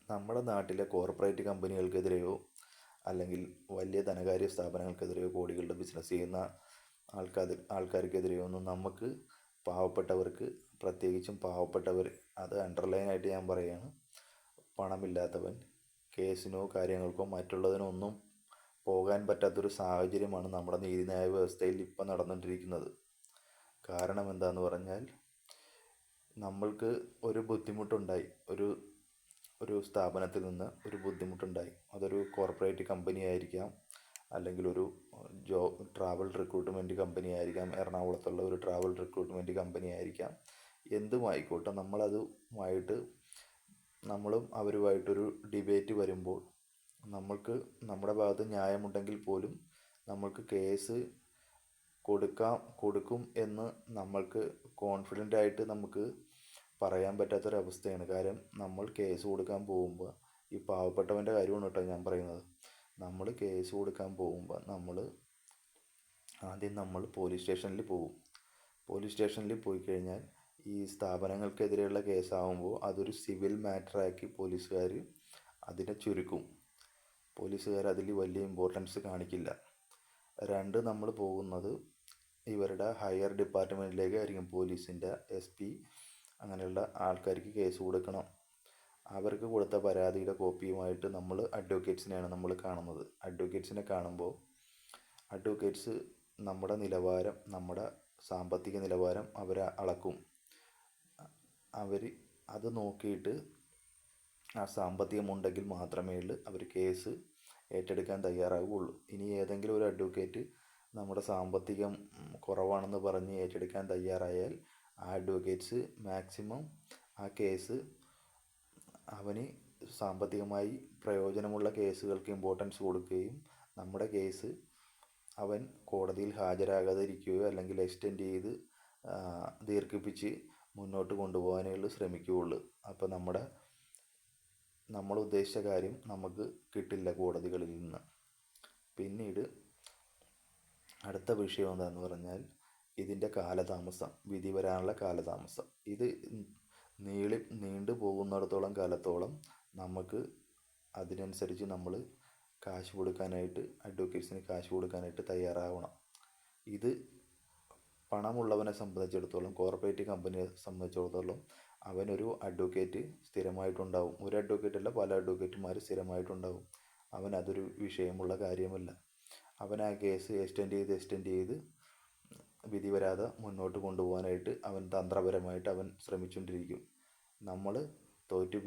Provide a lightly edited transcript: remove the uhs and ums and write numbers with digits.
നമ്മുടെ നാട്ടിലെ കോർപ്പറേറ്റ് കമ്പനികൾക്കെതിരെയോ അല്ലെങ്കിൽ വലിയ ധനകാര്യ സ്ഥാപനങ്ങൾക്കെതിരെയോ കോടികളുടെ ബിസിനസ് ചെയ്യുന്ന ആൾക്കാർക്കെതിരെയോ ഒന്നും നമുക്ക് പാവപ്പെട്ടവർക്ക്, പ്രത്യേകിച്ചും പാവപ്പെട്ടവർ, അത് അണ്ടർലൈനായിട്ട് ഞാൻ പറയുകയാണ്, പണമില്ലാത്തവൻ കേസിനോ കാര്യങ്ങൾക്കോ മറ്റുള്ളതിനോ ഒന്നും പോകാൻ പറ്റാത്തൊരു സാഹചര്യമാണ് നമ്മുടെ നീതിന്യായ വ്യവസ്ഥയിൽ ഇപ്പം നടന്നുകൊണ്ടിരിക്കുന്നത്. കാരണം എന്താണെന്ന് പറഞ്ഞാൽ, നമ്മൾക്ക് ഒരു ബുദ്ധിമുട്ടുണ്ടായി, ഒരു സ്ഥാപനത്തിൽ നിന്ന് ഒരു ബുദ്ധിമുട്ടുണ്ടായി. അതൊരു കോർപ്പറേറ്റ് കമ്പനി ആയിരിക്കാം, അല്ലെങ്കിൽ ഒരു ട്രാവൽ റിക്രൂട്ട്മെൻറ്റ് കമ്പനി ആയിരിക്കാം, എറണാകുളത്തുള്ള ഒരു ട്രാവൽ റിക്രൂട്ട്മെൻറ്റ് കമ്പനി ആയിരിക്കാം, എന്തുമായിക്കോട്ടെ. നമ്മളും അവരുമായിട്ടൊരു ഡിബേറ്റ് വരുമ്പോൾ നമ്മുടെ ഭാഗത്ത് ന്യായമുണ്ടെങ്കിൽ പോലും നമ്മൾക്ക് കേസ് കൊടുക്കും എന്ന് നമ്മൾക്ക് കോൺഫിഡൻ്റായിട്ട് നമുക്ക് പറയാൻ പറ്റാത്തൊരവസ്ഥയാണ്. കാര്യം നമ്മൾ കേസ് കൊടുക്കാൻ പോകുമ്പോൾ, ഈ പാവപ്പെട്ടവൻ്റെ കാര്യമാണ് കേട്ടോ ഞാൻ പറയുന്നത്, നമ്മൾ കേസ് കൊടുക്കാൻ പോകുമ്പോൾ ആദ്യം പോലീസ് സ്റ്റേഷനിൽ പോകും. പോലീസ് സ്റ്റേഷനിൽ പോയി കഴിഞ്ഞാൽ ഈ സ്ഥാപനങ്ങൾക്കെതിരെയുള്ള കേസാകുമ്പോൾ അതൊരു സിവിൽ മാറ്ററാക്കി പോലീസുകാർ അതിനെ ചുരുക്കും. പോലീസുകാർ അതിൽ വലിയ ഇമ്പോർട്ടൻസ് കാണിക്കില്ല. നമ്മൾ പോകുന്നത് ഇവരുടെ ഹയർ ഡിപ്പാർട്ട്മെൻറ്റിലേക്കായിരിക്കും. പോലീസിൻ്റെ SP അങ്ങനെയുള്ള ആൾക്കാർക്ക് കേസ് കൊടുക്കണം. അവർക്ക് കൊടുത്ത പരാതിയുടെ കോപ്പിയുമായിട്ട് നമ്മൾ അഡ്വക്കേറ്റ്സിനെയാണ് നമ്മൾ കാണുന്നത്. അഡ്വക്കേറ്റ്സിനെ കാണുമ്പോൾ അഡ്വക്കേറ്റ്സ് നമ്മുടെ നിലവാരം, നമ്മുടെ സാമ്പത്തിക നിലവാരം അവർ അളക്കും. അവർ അത് നോക്കിയിട്ട് ആ സാമ്പത്തികമുണ്ടെങ്കിൽ മാത്രമേ അവർ കേസ് ഏറ്റെടുക്കാൻ തയ്യാറാവുകയുള്ളൂ. ഇനി ഏതെങ്കിലും ഒരു അഡ്വക്കേറ്റ് നമ്മുടെ സാമ്പത്തികം കുറവാണെന്ന് പറഞ്ഞ് ഏറ്റെടുക്കാൻ തയ്യാറായാൽ ആ അഡ്വക്കേറ്റ്സ് മാക്സിമം ആ കേസ് അവന് സാമ്പത്തികമായി പ്രയോജനമുള്ള കേസുകൾക്ക് ഇമ്പോർട്ടൻസ് കൊടുക്കുകയും നമ്മുടെ കേസ് അവൻ കോടതിയിൽ ഹാജരാകാതിരിക്കുകയോ അല്ലെങ്കിൽ എക്സ്റ്റെൻഡ് ചെയ്ത് ദീർഘിപ്പിച്ച് മുന്നോട്ട് കൊണ്ടുപോകാനേ ശ്രമിക്കുകയുള്ളൂ. അപ്പോൾ നമ്മൾ ഉദ്ദേശിച്ച കാര്യം നമുക്ക് കിട്ടില്ല കോടതികളിൽ നിന്ന്. പിന്നീട് അടുത്ത വിഷയം എന്താണെന്ന് പറഞ്ഞാൽ, ഇതിൻ്റെ കാലതാമസം, വിധി വരാനുള്ള കാലതാമസം. ഇത് നീണ്ടു പോകുന്നിടത്തോളം കാലത്തോളം നമുക്ക് അതിനനുസരിച്ച് നമ്മൾ അഡ്വക്കേറ്റ്സിന് കാശ് കൊടുക്കാനായിട്ട് തയ്യാറാവണം. ഇത് പണമുള്ളവനെ സംബന്ധിച്ചിടത്തോളം, കോർപ്പറേറ്റ് കമ്പനിയെ സംബന്ധിച്ചിടത്തോളം, അവനൊരു അഡ്വക്കേറ്റ് സ്ഥിരമായിട്ടുണ്ടാവും. ഒരു അഡ്വക്കേറ്റല്ല, പല അഡ്വക്കേറ്റുമാർ സ്ഥിരമായിട്ടുണ്ടാവും. അതൊരു വിഷയമുള്ള കാര്യമല്ല. അവൻ ആ കേസ് എക്സ്റ്റെൻഡ് ചെയ്ത് വിധി വരാതെ മുന്നോട്ട് കൊണ്ടുപോകാനായിട്ട് അവൻ തന്ത്രപരമായിട്ട് ശ്രമിച്ചുകൊണ്ടിരിക്കും. നമ്മൾ തോറ്റു